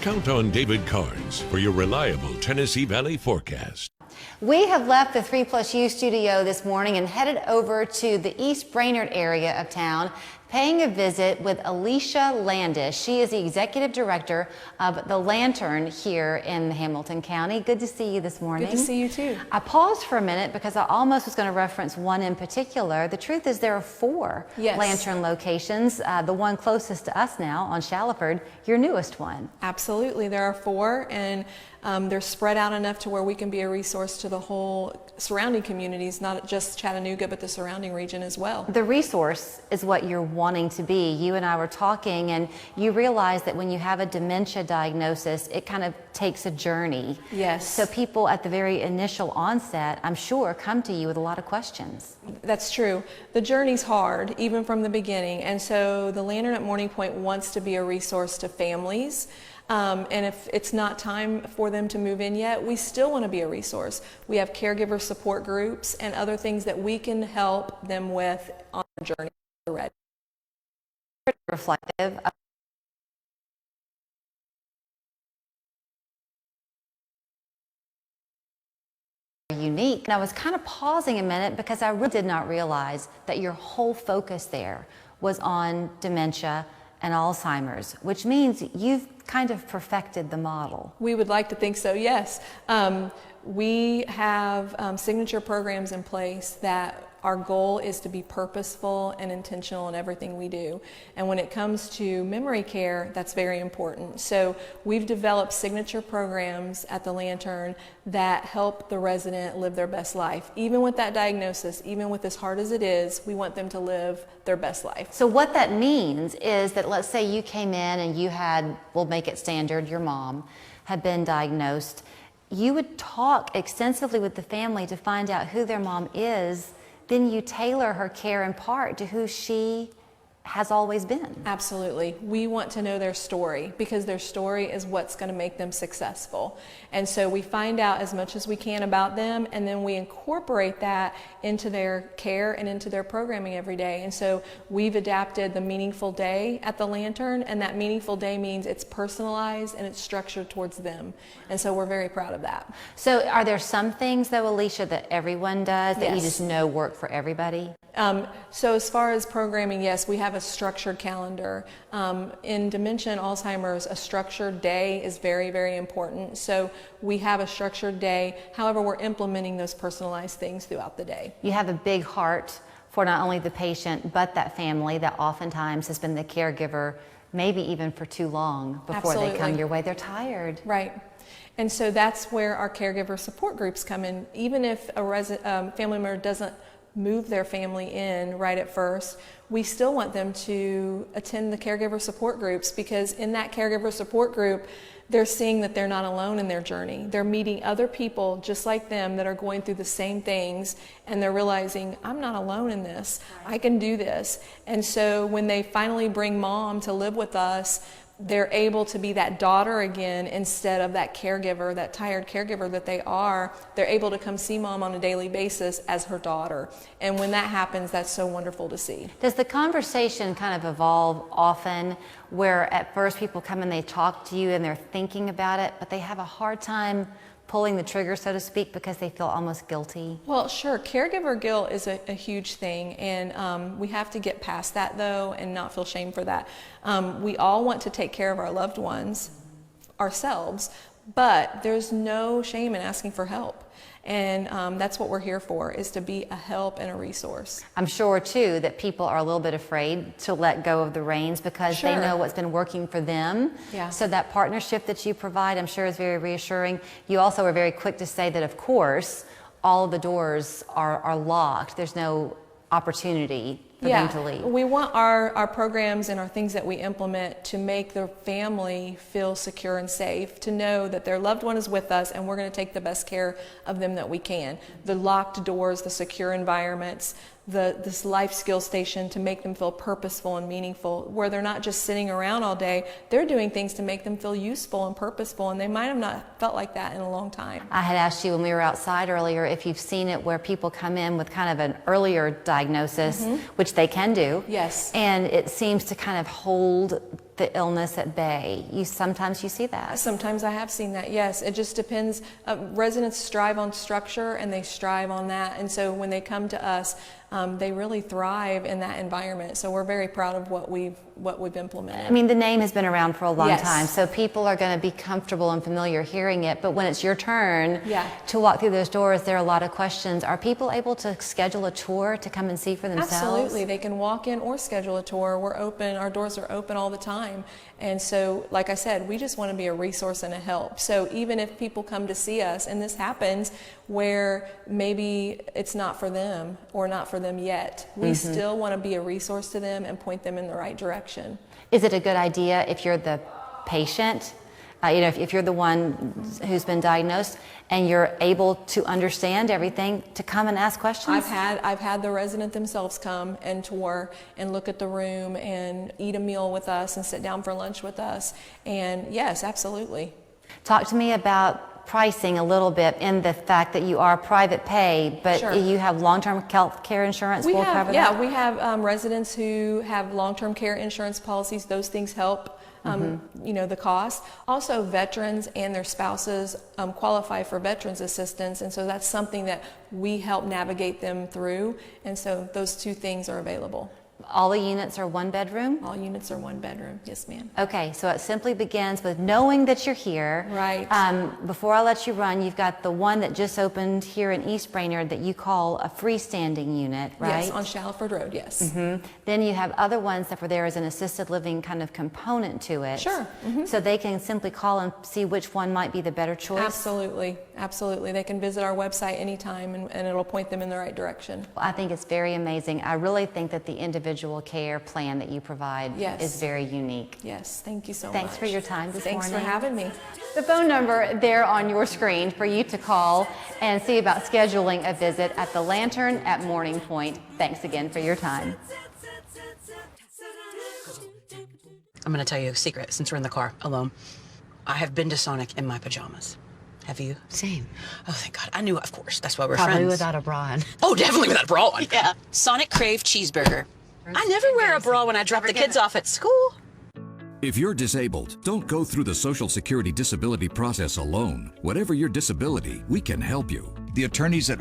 Count on David Carnes for your reliable Tennessee Valley forecast. We have left the 3+U studio this morning and headed over to the East Brainerd area of town, paying a visit with Alicia Landis. She is the executive director of the Lantern here in Hamilton County. Good to see you this morning. Good to see you too. I paused for a minute because I almost was going to reference one in particular. The truth is there are 4 Lantern locations. The one closest to us now on Shallowford, your newest one. Absolutely, there are 4, and they're spread out enough to where we can be a resource to the whole surrounding communities, not just Chattanooga, but the surrounding region as well. The resource is what you're wanting to be. You and I were talking, and you realize that when you have a dementia diagnosis, it kind of takes a journey. Yes. So people at the very initial onset, I'm sure, come to you with a lot of questions. That's true. The journey's hard, even from the beginning, and so the Lantern at Morning Pointe wants to be a resource to families. And if it's not time for them to move in yet, we still want to be a resource. We have caregiver support groups and other things that we can help them with on their journey already. Reflective. Unique. And I was kind of pausing a minute because I really did not realize that your whole focus there was on dementia and Alzheimer's, which means you've kind of perfected the model. We would like to think so, yes. We have signature programs in place that our goal is to be purposeful and intentional in everything we do. And when it comes to memory care, that's very important. So we've developed signature programs at the Lantern that help the resident live their best life. Even with that diagnosis, even with as hard as it is, we want them to live their best life. So what that means is that, let's say you came in and you had, we'll make it standard, your mom had been diagnosed. You would talk extensively with the family to find out who their mom is. Then you tailor her care in part to who she has always been. Absolutely. We want to know their story because their story is what's going to make them successful. And so we find out as much as we can about them, and then we incorporate that into their care and into their programming every day. And so we've adapted the Meaningful Day at the Lantern, and that Meaningful Day means it's personalized and it's structured towards them. And so we're very proud of that. So are there some things though, Alicia, that everyone does that you just know work for everybody? So as far as programming, yes, we have a structured calendar. In dementia and Alzheimer's, a structured day is very, very important. So we have a structured day. However, we're implementing those personalized things throughout the day. You have a big heart for not only the patient, but that family that oftentimes has been the caregiver, maybe even for too long before they come your way. They're tired. Right. And so that's where our caregiver support groups come in. Even if a family member doesn't move their family in right at first, we still want them to attend the caregiver support groups, because in that caregiver support group, they're seeing that they're not alone in their journey. They're meeting other people just like them that are going through the same things, and they're realizing, I'm not alone in this. I can do this. And so when they finally bring mom to live with us, they're able to be that daughter again instead of that caregiver, that tired caregiver that they are. They're able to come see mom on a daily basis as her daughter. And when that happens, that's so wonderful to see. Does the conversation kind of evolve often where at first people come and they talk to you and they're thinking about it, but they have a hard time pulling the trigger, so to speak, because they feel almost guilty? Well, sure. Caregiver guilt is a huge thing, and we have to get past that, though, and not feel shame for that. We all want to take care of our loved ones ourselves, but there's no shame in asking for help. And that's what we're here for, is to be a help and a resource. I'm sure, too, that people are a little bit afraid to let go of the reins because they know what's been working for them. Yeah. So that partnership that you provide, I'm sure, is very reassuring. You also are very quick to say that, of course, all of the doors are locked. There's no opportunity for them to leave. We want our programs and our things that we implement to make the family feel secure and safe, to know that their loved one is with us and we're going to take the best care of them that we can. The locked doors, the secure environments, this life skill station to make them feel purposeful and meaningful, where they're not just sitting around all day, they're doing things to make them feel useful and purposeful, and they might have not felt like that in a long time. I had asked you when we were outside earlier if you've seen it where people come in with kind of an earlier diagnosis, which they can do. Yes. And it seems to kind of hold the illness at bay. Sometimes you see that. Sometimes I have seen that, yes. It just depends. Residents strive on structure and they strive on that. And so when they come to us, they really thrive in that environment. So we're very proud of what we've implemented. I mean, the name has been around for a long Yes. time, so people are going to be comfortable and familiar hearing it. But when it's your turn Yeah. to walk through those doors, there are a lot of questions. Are people able to schedule a tour to come and see for themselves? Absolutely. They can walk in or schedule a tour. We're open. Our doors are open all the time. And so, like I said, we just want to be a resource and a help. So even if people come to see us, and this happens where maybe it's not for them or not for them yet, we still want to be a resource to them and point them in the right direction. Is it a good idea if you're the patient, if you're the one who's been diagnosed and you're able to understand everything, to come and ask questions? I've had the resident themselves come and tour and look at the room and eat a meal with us and sit down for lunch with us. And yes, absolutely. Talk to me about pricing a little bit, in the fact that you are private pay, but Sure. you have long-term health care insurance. We will have, cover yeah, that? we have residents who have long-term care insurance policies. Those things help. The cost. Also, veterans and their spouses qualify for veterans assistance, and so that's something that we help navigate them through, and so those two things are available. All the units are one bedroom? All units are one bedroom. Yes, ma'am. Okay, so it simply begins with knowing that you're here. Right. Before I let you run, you've got the one that just opened here in East Brainerd that you call a freestanding unit, right? Yes, on Shallowford Road, yes. Then you have other ones that where there is an assisted living kind of component to it. Sure. So they can simply call and see which one might be the better choice. Absolutely, absolutely. They can visit our website anytime and it'll point them in the right direction. Well, I think it's very amazing. I really think that the individual care plan that you provide Yes. is very unique. Yes, thank you so much. Thanks for your time this Thanks morning. for having me. The phone number there on your screen for you to call and see about scheduling a visit at the Lantern at Morning Pointe. Thanks again for your time. I'm going to tell you a secret since we're in the car alone. I have been to Sonic in my pajamas. Have you? Same. Oh, thank God. I knew, of course. That's why we're Probably friends. without a bra on. Oh, definitely without a bra on. Yeah. Sonic Crave Cheeseburger. I never wear a bra when I drop the kids off at school. If you're disabled, don't go through the Social Security disability process alone. Whatever your disability, we can help you. The attorneys at